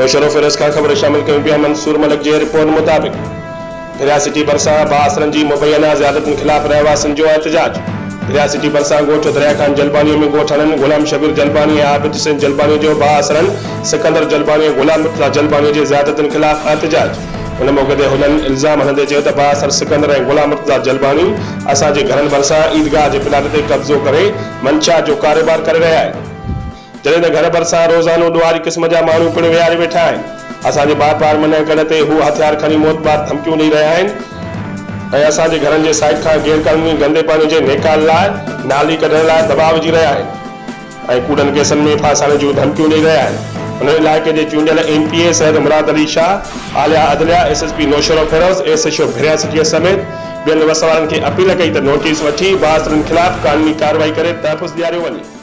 नौशरो फिरोज खां ख़बर शामिल कयूं पिया। मंसूर मलिक जी रिपोर्ट मुताबिक़ भिरिया सिटी भरिसां बासरनि जी मुबैना ज़ियादतुनि ख़िलाफ़ रहवासियुनि जो एहतजाज। भिरिया सिटी भरिसां ॻोठ दरिया खान जलबानी में ॻोठाणनि गुलाम शबीर जलबानी ऐं आबिद हुसैन जलबानी जो बासरनि सिकंदर जलबानी ऐं गुलाम मुर्तज़ा जलबानी जी ज़ियादतुनि ख़िलाफ़ एहतजाज। उन मौक़े ते हुननि इल्ज़ाम हणंदे चयो त बासर सिकंदर ऐं गुलाम मुर्तज़ा जलबानी असांजे घरनि भरिसां ईदगाह जे प्लाट ते कब्ज़ो करे मंशा जो कारोबार करे रहिया आहिनि, जॾहिं त घर भरिसां रोज़ानो ॾुआरी क़िस्म जा माण्हू पिणु विहारे वेठा आहिनि। असांजे बार बार मञण करण ते हू हथियार खणी मोतबार धमकियूं ॾेई रहिया आहिनि ऐं असांजे घरनि जे साइड खां गैर क़ानूनी गंदे पाणी जे निकाल लाइ नाली कढण लाइ दबाव विझी रहिया आहिनि ऐं कूड़नि केसनि में फासाइण जूं धमकियूं ॾेई रहिया आहिनि। उन इलाइक़े जे चूंडियल MPA सैयद मुराद अली शाह, आलिया अदलिया, SSP नौशरो फिरोज, SHO भिरिया सिटीअ समेत ॿियनि वसवारनि खे अपील कई त नोटिस वठी बासरनि ख़िलाफ़ क़ानूनी कार्रवाई करे तहफ़ुज़ ॾियारियो वञे।